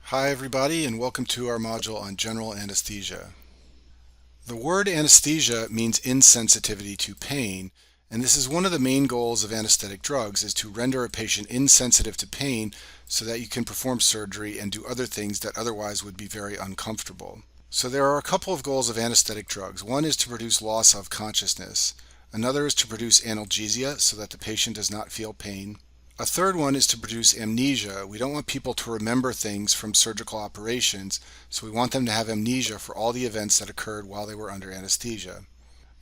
Hi everybody, and welcome to our module on general anesthesia. The word anesthesia means insensitivity to pain, and this is one of the main goals of anesthetic drugs, is to render a patient insensitive to pain so that you can perform surgery and do other things that otherwise would be very uncomfortable. So there are a couple of goals of anesthetic drugs. One is to produce loss of consciousness. Another is to produce analgesia so that the patient does not feel pain. A third one is to produce amnesia. We don't want people to remember things from surgical operations, so we want them to have amnesia for all the events that occurred while they were under anesthesia.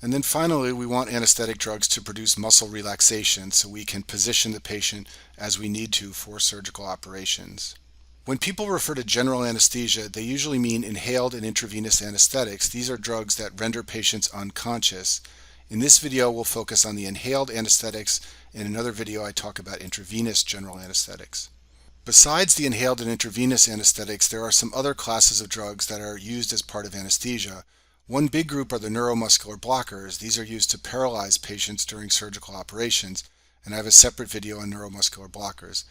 And then finally, we want anesthetic drugs to produce muscle relaxation so we can position the patient as we need to for surgical operations. When people refer to general anesthesia, they usually mean inhaled and intravenous anesthetics. These are drugs that render patients unconscious. In this video, we'll focus on the inhaled anesthetics. In another video, I talk about intravenous general anesthetics. Besides the inhaled and intravenous anesthetics, there are some other classes of drugs that are used as part of anesthesia. One big group are the neuromuscular blockers. These are used to paralyze patients during surgical operations, and I have a separate video on neuromuscular blockers.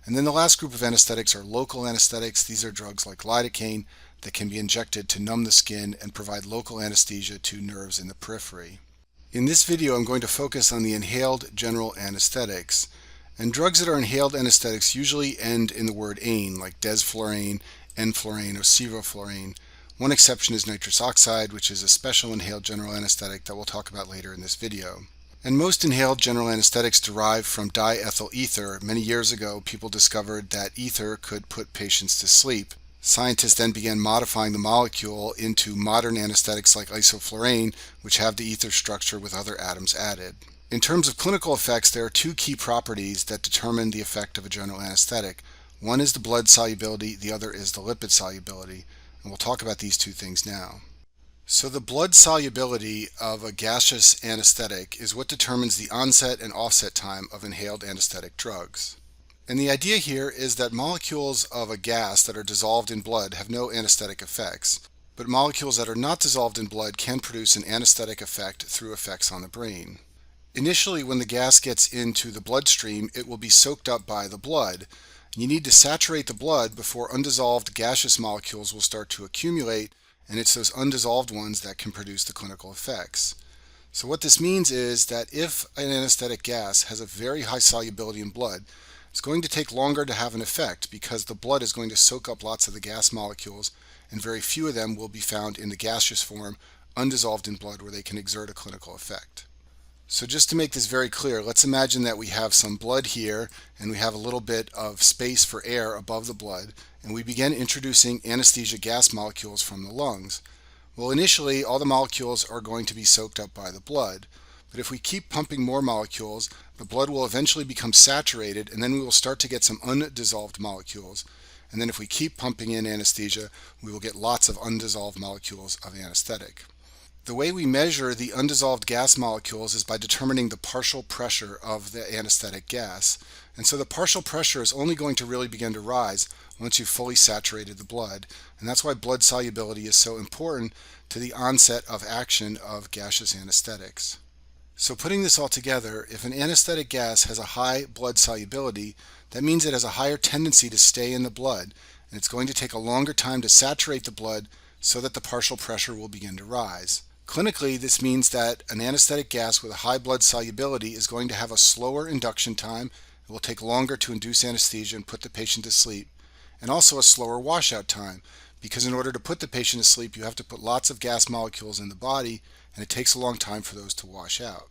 And then the last group of anesthetics are local anesthetics. These are drugs like lidocaine that can be injected to numb the skin and provide local anesthesia to nerves in the periphery. In this video, I'm going to focus on the inhaled general anesthetics. And drugs that are inhaled anesthetics usually end in the word "ane," like desflurane, enflurane, or sevoflurane. One exception is nitrous oxide, which is a special inhaled general anesthetic that we'll talk about later in this video. And most inhaled general anesthetics derive from diethyl ether. Many years ago, people discovered that ether could put patients to sleep. Scientists then began modifying the molecule into modern anesthetics like isoflurane, which have the ether structure with other atoms added. In terms of clinical effects, there are two key properties that determine the effect of a general anesthetic. One is the blood solubility, the other is the lipid solubility, and we'll talk about these two things now. So the blood solubility of a gaseous anesthetic is what determines the onset and offset time of inhaled anesthetic drugs. And the idea here is that molecules of a gas that are dissolved in blood have no anesthetic effects, but molecules that are not dissolved in blood can produce an anesthetic effect through effects on the brain. Initially, when the gas gets into the bloodstream, it will be soaked up by the blood. You need to saturate the blood before undissolved gaseous molecules will start to accumulate, and it's those undissolved ones that can produce the clinical effects. So what this means is that if an anesthetic gas has a very high solubility in blood, it's going to take longer to have an effect because the blood is going to soak up lots of the gas molecules, and very few of them will be found in the gaseous form, undissolved in blood, where they can exert a clinical effect. So just to make this very clear, let's imagine that we have some blood here and we have a little bit of space for air above the blood, and we begin introducing anesthesia gas molecules from the lungs. Well, initially all the molecules are going to be soaked up by the blood, but if we keep pumping more molecules, the blood will eventually become saturated, and then we will start to get some undissolved molecules. And then if we keep pumping in anesthesia, we will get lots of undissolved molecules of anesthetic. The way we measure the undissolved gas molecules is by determining the partial pressure of the anesthetic gas. And so the partial pressure is only going to really begin to rise once you've fully saturated the blood. And that's why blood solubility is so important to the onset of action of gaseous anesthetics. So putting this all together, if an anesthetic gas has a high blood solubility, that means it has a higher tendency to stay in the blood, and it's going to take a longer time to saturate the blood so that the partial pressure will begin to rise. Clinically, this means that an anesthetic gas with a high blood solubility is going to have a slower induction time. It will take longer to induce anesthesia and put the patient to sleep, and also a slower washout time, because in order to put the patient to sleep, you have to put lots of gas molecules in the body, and it takes a long time for those to wash out.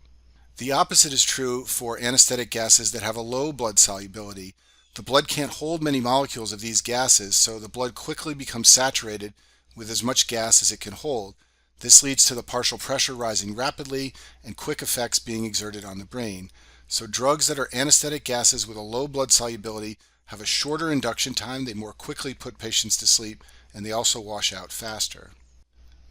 The opposite is true for anesthetic gases that have a low blood solubility. The blood can't hold many molecules of these gases, so the blood quickly becomes saturated with as much gas as it can hold. This leads to the partial pressure rising rapidly and quick effects being exerted on the brain. So drugs that are anesthetic gases with a low blood solubility have a shorter induction time, they more quickly put patients to sleep, and they also wash out faster.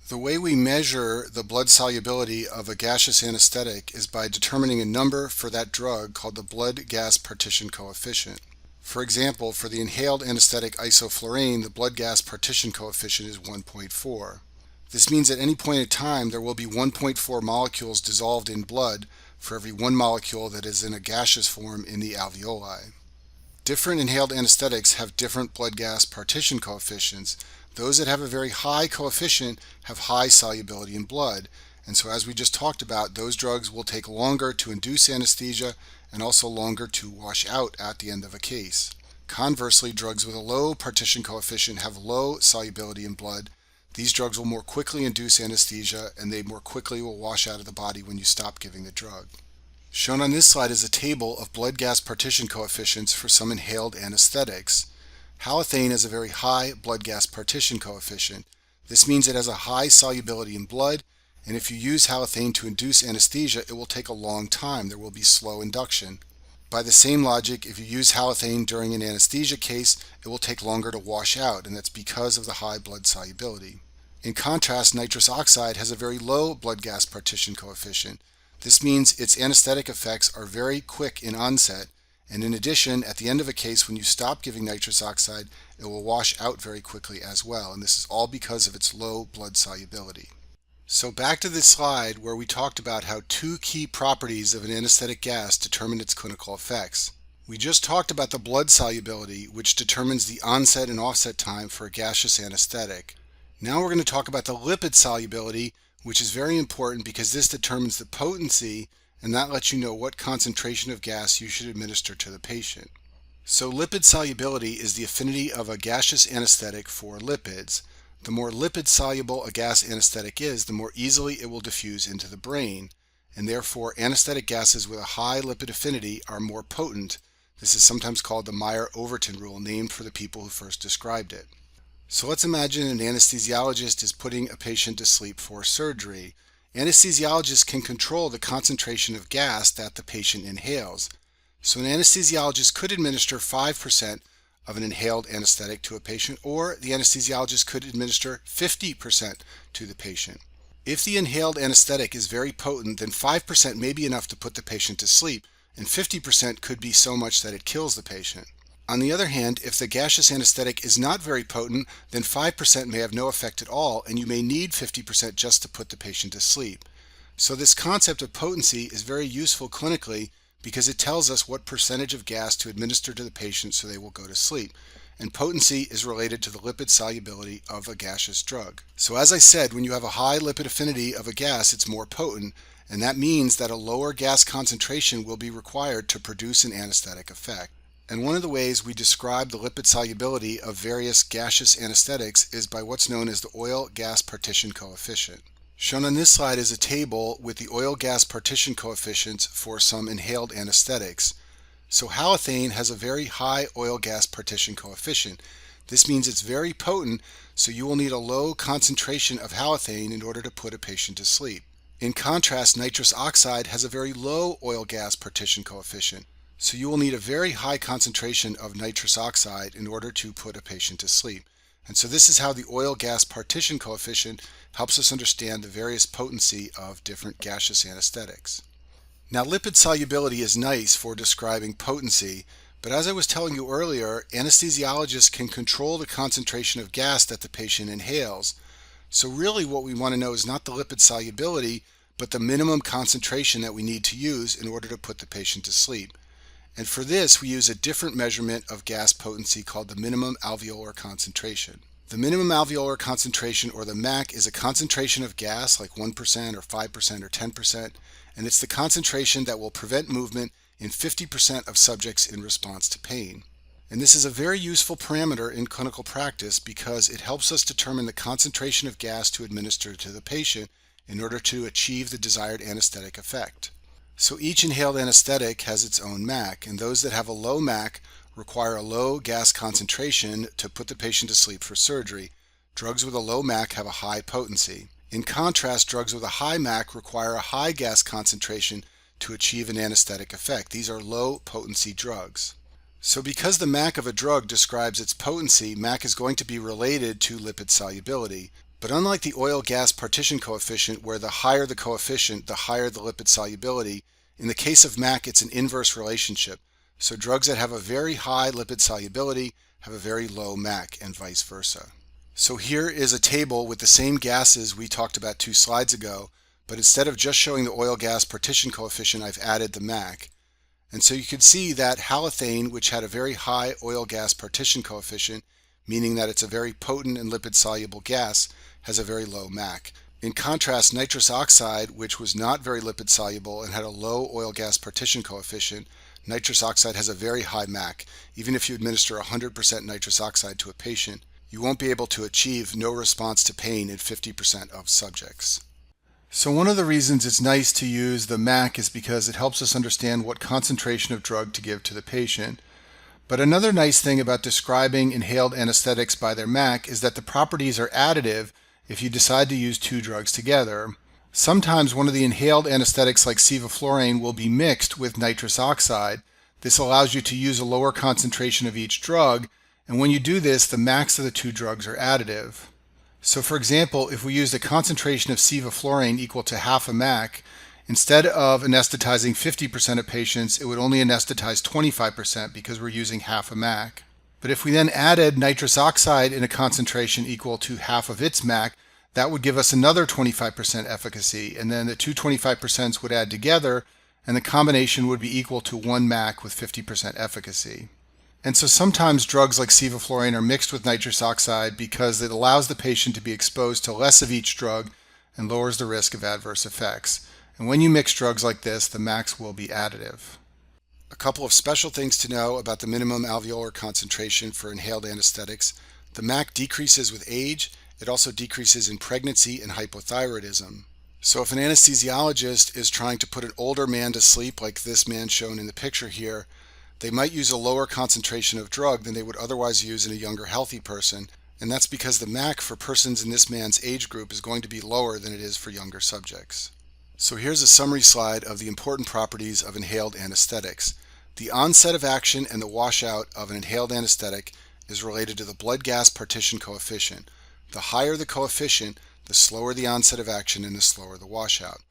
The way we measure the blood solubility of a gaseous anesthetic is by determining a number for that drug called the blood-gas partition coefficient. For example, for the inhaled anesthetic isoflurane, the blood-gas partition coefficient is 1.4. This means at any point in time there will be 1.4 molecules dissolved in blood for every one molecule that is in a gaseous form in the alveoli. Different inhaled anesthetics have different blood gas partition coefficients. Those that have a very high coefficient have high solubility in blood. And so as we just talked about, those drugs will take longer to induce anesthesia and also longer to wash out at the end of a case. Conversely, drugs with a low partition coefficient have low solubility in blood. These drugs will more quickly induce anesthesia and they more quickly will wash out of the body when you stop giving the drug. Shown on this slide is a table of blood gas partition coefficients for some inhaled anesthetics. Halothane has a very high blood gas partition coefficient. This means it has a high solubility in blood, and if you use halothane to induce anesthesia, it will take a long time. There will be slow induction. By the same logic, if you use halothane during an anesthesia case, it will take longer to wash out, and that's because of the high blood solubility. In contrast, nitrous oxide has a very low blood gas partition coefficient. This means its anesthetic effects are very quick in onset, and in addition, at the end of a case when you stop giving nitrous oxide, it will wash out very quickly as well, and this is all because of its low blood solubility. So back to this slide where we talked about how two key properties of an anesthetic gas determine its clinical effects. We just talked about the blood solubility, which determines the onset and offset time for a gaseous anesthetic. Now we're going to talk about the lipid solubility, which is very important because this determines the potency, and that lets you know what concentration of gas you should administer to the patient. So lipid solubility is the affinity of a gaseous anesthetic for lipids. The more lipid soluble a gas anesthetic is, the more easily it will diffuse into the brain, and therefore anesthetic gases with a high lipid affinity are more potent. This is sometimes called the Meyer-Overton rule, named for the people who first described it. So let's imagine an anesthesiologist is putting a patient to sleep for surgery. Anesthesiologists can control the concentration of gas that the patient inhales. So an anesthesiologist could administer 5% of an inhaled anesthetic to a patient, or the anesthesiologist could administer 50% to the patient. If the inhaled anesthetic is very potent, then 5% may be enough to put the patient to sleep, and 50% could be so much that it kills the patient. On the other hand, if the gaseous anesthetic is not very potent, then 5% may have no effect at all, and you may need 50% just to put the patient to sleep. So this concept of potency is very useful clinically because it tells us what percentage of gas to administer to the patient so they will go to sleep. And potency is related to the lipid solubility of a gaseous drug. So as I said, when you have a high lipid affinity of a gas, it's more potent, and that means that a lower gas concentration will be required to produce an anesthetic effect. And one of the ways we describe the lipid solubility of various gaseous anesthetics is by what's known as the oil-gas partition coefficient. Shown on this slide is a table with the oil-gas partition coefficients for some inhaled anesthetics. So halothane has a very high oil-gas partition coefficient. This means it's very potent, so you will need a low concentration of halothane in order to put a patient to sleep. In contrast, nitrous oxide has a very low oil-gas partition coefficient. So you will need a very high concentration of nitrous oxide in order to put a patient to sleep. And so this is how the oil-gas partition coefficient helps us understand the various potency of different gaseous anesthetics. Now lipid solubility is nice for describing potency, but as I was telling you earlier, anesthesiologists can control the concentration of gas that the patient inhales. So really what we want to know is not the lipid solubility, but the minimum concentration that we need to use in order to put the patient to sleep. And for this, we use a different measurement of gas potency called the minimum alveolar concentration. The minimum alveolar concentration, or the MAC, is a concentration of gas like 1% or 5% or 10%, and it's the concentration that will prevent movement in 50% of subjects in response to pain. And this is a very useful parameter in clinical practice because it helps us determine the concentration of gas to administer to the patient in order to achieve the desired anesthetic effect. So each inhaled anesthetic has its own MAC, and those that have a low MAC require a low gas concentration to put the patient to sleep for surgery. Drugs with a low MAC have a high potency. In contrast, drugs with a high MAC require a high gas concentration to achieve an anesthetic effect. These are low potency drugs. So because the MAC of a drug describes its potency, MAC is going to be related to lipid solubility. But unlike the oil-gas partition coefficient, where the higher the coefficient, the higher the lipid solubility, in the case of MAC it's an inverse relationship. So drugs that have a very high lipid solubility have a very low MAC, and vice versa. So here is a table with the same gases we talked about 2 slides ago, but instead of just showing the oil-gas partition coefficient, I've added the MAC. And so you could see that halothane, which had a very high oil-gas partition coefficient, meaning that it's a very potent and lipid-soluble gas, has a very low MAC. In contrast, nitrous oxide, which was not very lipid-soluble and had a low oil-gas partition coefficient, nitrous oxide has a very high MAC. Even if you administer 100% nitrous oxide to a patient, you won't be able to achieve no response to pain in 50% of subjects. So one of the reasons it's nice to use the MAC is because it helps us understand what concentration of drug to give to the patient. But another nice thing about describing inhaled anesthetics by their MAC is that the properties are additive if you decide to use two drugs together. Sometimes one of the inhaled anesthetics like sevoflurane will be mixed with nitrous oxide. This allows you to use a lower concentration of each drug, and when you do this, the MACs of the two drugs are additive. So for example, if we used a concentration of sevoflurane equal to half a MAC, instead of anesthetizing 50% of patients, it would only anesthetize 25% because we're using half a MAC. But if we then added nitrous oxide in a concentration equal to half of its MAC, that would give us another 25% efficacy, and then the two 25% would add together, and the combination would be equal to 1 MAC with 50% efficacy. And so sometimes drugs like sevoflurane are mixed with nitrous oxide because it allows the patient to be exposed to less of each drug and lowers the risk of adverse effects. And when you mix drugs like this, the MACs will be additive. A couple of special things to know about the minimum alveolar concentration for inhaled anesthetics. The MAC decreases with age. It also decreases in pregnancy and hypothyroidism. So if an anesthesiologist is trying to put an older man to sleep, like this man shown in the picture here, they might use a lower concentration of drug than they would otherwise use in a younger healthy person, and that's because the MAC for persons in this man's age group is going to be lower than it is for younger subjects. So here's a summary slide of the important properties of inhaled anesthetics. The onset of action and the washout of an inhaled anesthetic is related to the blood gas partition coefficient. The higher the coefficient, the slower the onset of action and the slower the washout.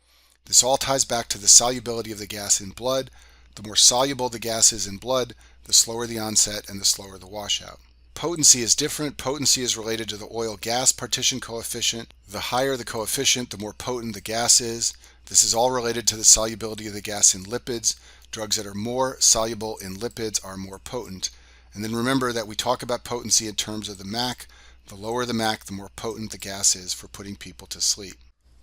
This all ties back to the solubility of the gas in blood. The more soluble the gas is in blood, the slower the onset and the slower the washout. Potency is different. Potency is related to the oil-gas partition coefficient. The higher the coefficient, the more potent the gas is. This is all related to the solubility of the gas in lipids. Drugs that are more soluble in lipids are more potent. And then remember that we talk about potency in terms of the MAC. The lower the MAC, the more potent the gas is for putting people to sleep.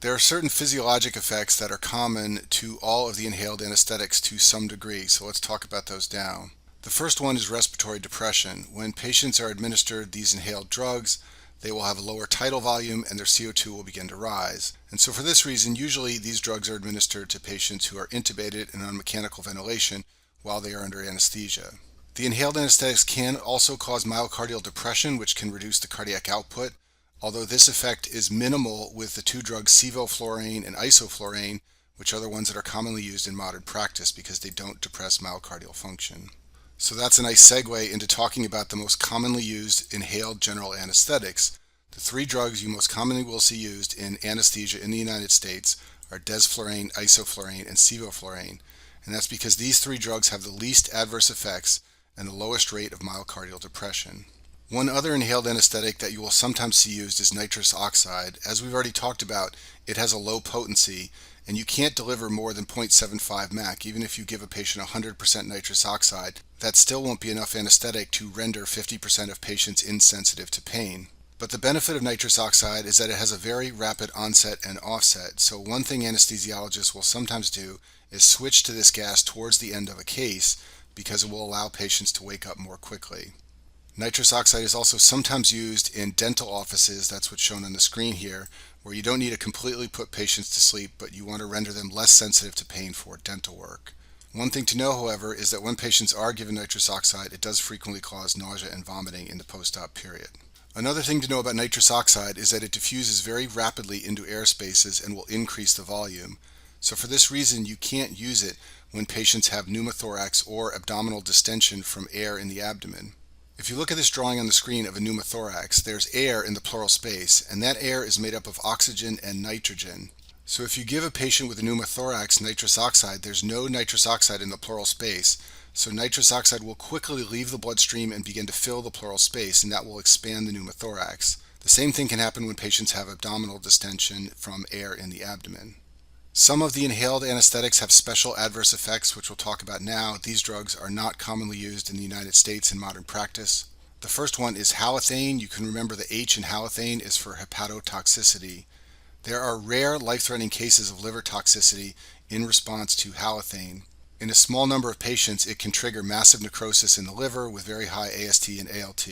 There are certain physiologic effects that are common to all of the inhaled anesthetics to some degree, so let's talk about those now. The first one is respiratory depression. When patients are administered these inhaled drugs, they will have a lower tidal volume and their CO2 will begin to rise. And so for this reason, usually these drugs are administered to patients who are intubated and on mechanical ventilation while they are under anesthesia. The inhaled anesthetics can also cause myocardial depression, which can reduce the cardiac output, although this effect is minimal with the two drugs sevoflurane and isoflurane, which are the ones that are commonly used in modern practice because they don't depress myocardial function. So that's a nice segue into talking about the most commonly used inhaled general anesthetics. The three drugs you most commonly will see used in anesthesia in the United States are desflurane, isoflurane, and sevoflurane, and that's because these three drugs have the least adverse effects and the lowest rate of myocardial depression. One other inhaled anesthetic that you will sometimes see used is nitrous oxide. As we've already talked about, it has a low potency, and you can't deliver more than 0.75 MAC. Even if you give a patient 100% nitrous oxide, that still won't be enough anesthetic to render 50% of patients insensitive to pain. But the benefit of nitrous oxide is that it has a very rapid onset and offset. So one thing anesthesiologists will sometimes do is switch to this gas towards the end of a case because it will allow patients to wake up more quickly. Nitrous oxide is also sometimes used in dental offices, that's what's shown on the screen here, where you don't need to completely put patients to sleep, but you want to render them less sensitive to pain for dental work. One thing to know, however, is that when patients are given nitrous oxide, it does frequently cause nausea and vomiting in the post-op period. Another thing to know about nitrous oxide is that it diffuses very rapidly into air spaces and will increase the volume. So for this reason, you can't use it when patients have pneumothorax or abdominal distension from air in the abdomen. If you look at this drawing on the screen of a pneumothorax, there's air in the pleural space, and that air is made up of oxygen and nitrogen. So if you give a patient with a pneumothorax nitrous oxide, there's no nitrous oxide in the pleural space, so nitrous oxide will quickly leave the bloodstream and begin to fill the pleural space, and that will expand the pneumothorax. The same thing can happen when patients have abdominal distension from air in the abdomen. Some of the inhaled anesthetics have special adverse effects, which we'll talk about now. These drugs are not commonly used in the United States in modern practice. The first one is halothane. You can remember the H in halothane is for hepatotoxicity. There are rare life-threatening cases of liver toxicity in response to halothane. In a small number of patients, it can trigger massive necrosis in the liver with very high AST and ALT.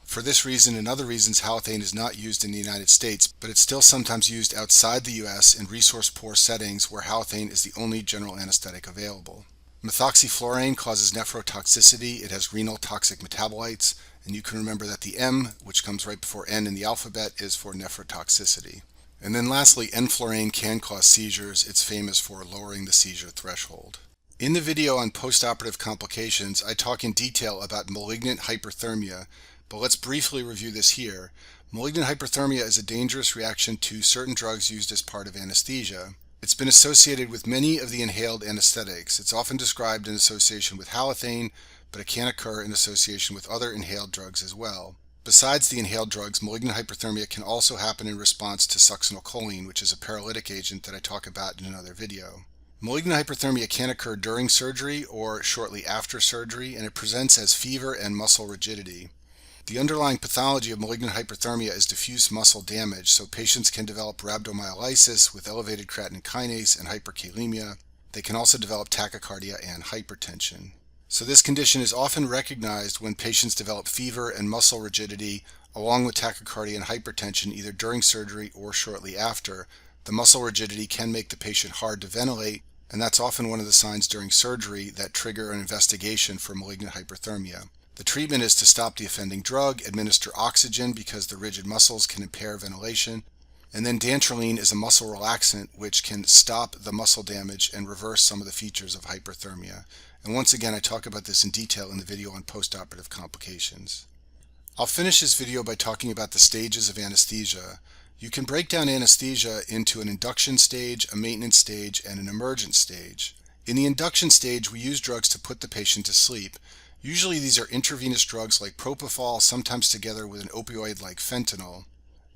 For this reason and other reasons, halothane is not used in the United States, but it's still sometimes used outside the US in resource-poor settings where halothane is the only general anesthetic available. Methoxyflurane causes nephrotoxicity. It has renal toxic metabolites, and you can remember that the M, which comes right before N in the alphabet, is for nephrotoxicity. And then lastly, enflurane can cause seizures. It's famous for lowering the seizure threshold. In the video on postoperative complications, I talk in detail about malignant hyperthermia, but let's briefly review this here. Malignant hyperthermia is a dangerous reaction to certain drugs used as part of anesthesia. It's been associated with many of the inhaled anesthetics. It's often described in association with halothane, but it can occur in association with other inhaled drugs as well. Besides the inhaled drugs, malignant hyperthermia can also happen in response to succinylcholine, which is a paralytic agent that I talk about in another video. Malignant hyperthermia can occur during surgery or shortly after surgery, and it presents as fever and muscle rigidity. The underlying pathology of malignant hyperthermia is diffuse muscle damage, so patients can develop rhabdomyolysis with elevated creatine kinase and hyperkalemia. They can also develop tachycardia and hypertension. So this condition is often recognized when patients develop fever and muscle rigidity along with tachycardia and hypertension either during surgery or shortly after. The muscle rigidity can make the patient hard to ventilate, and that's often one of the signs during surgery that trigger an investigation for malignant hyperthermia. The treatment is to stop the offending drug, administer oxygen because the rigid muscles can impair ventilation, and then dantrolene is a muscle relaxant which can stop the muscle damage and reverse some of the features of hyperthermia. And once again, I talk about this in detail in the video on postoperative complications. I'll finish this video by talking about the stages of anesthesia. You can break down anesthesia into an induction stage, a maintenance stage, and an emergent stage. In the induction stage, we use drugs to put the patient to sleep. Usually these are intravenous drugs like propofol, sometimes together with an opioid like fentanyl.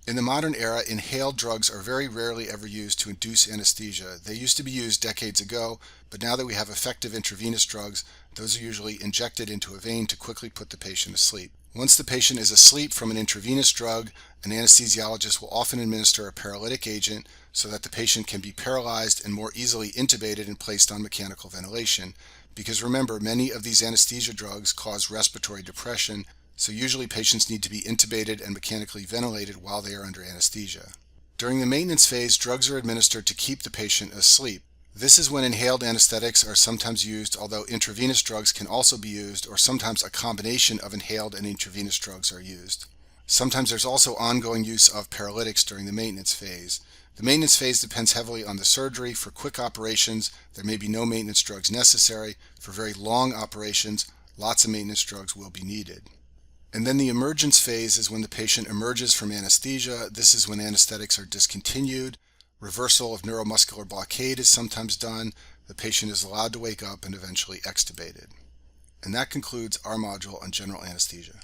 In the modern era, inhaled drugs are very rarely ever used to induce anesthesia. They used to be used decades ago, but now that we have effective intravenous drugs, those are usually injected into a vein to quickly put the patient to sleep. Once the patient is asleep from an intravenous drug, an anesthesiologist will often administer a paralytic agent so that the patient can be paralyzed and more easily intubated and placed on mechanical ventilation. Because remember, many of these anesthesia drugs cause respiratory depression, so usually patients need to be intubated and mechanically ventilated while they are under anesthesia. During the maintenance phase, drugs are administered to keep the patient asleep. This is when inhaled anesthetics are sometimes used, although intravenous drugs can also be used, or sometimes a combination of inhaled and intravenous drugs are used. Sometimes there's also ongoing use of paralytics during the maintenance phase. The maintenance phase depends heavily on the surgery. For quick operations, there may be no maintenance drugs necessary. For very long operations, lots of maintenance drugs will be needed. And then the emergence phase is when the patient emerges from anesthesia. This is when anesthetics are discontinued. Reversal of neuromuscular blockade is sometimes done. The patient is allowed to wake up and eventually extubated. And that concludes our module on general anesthesia.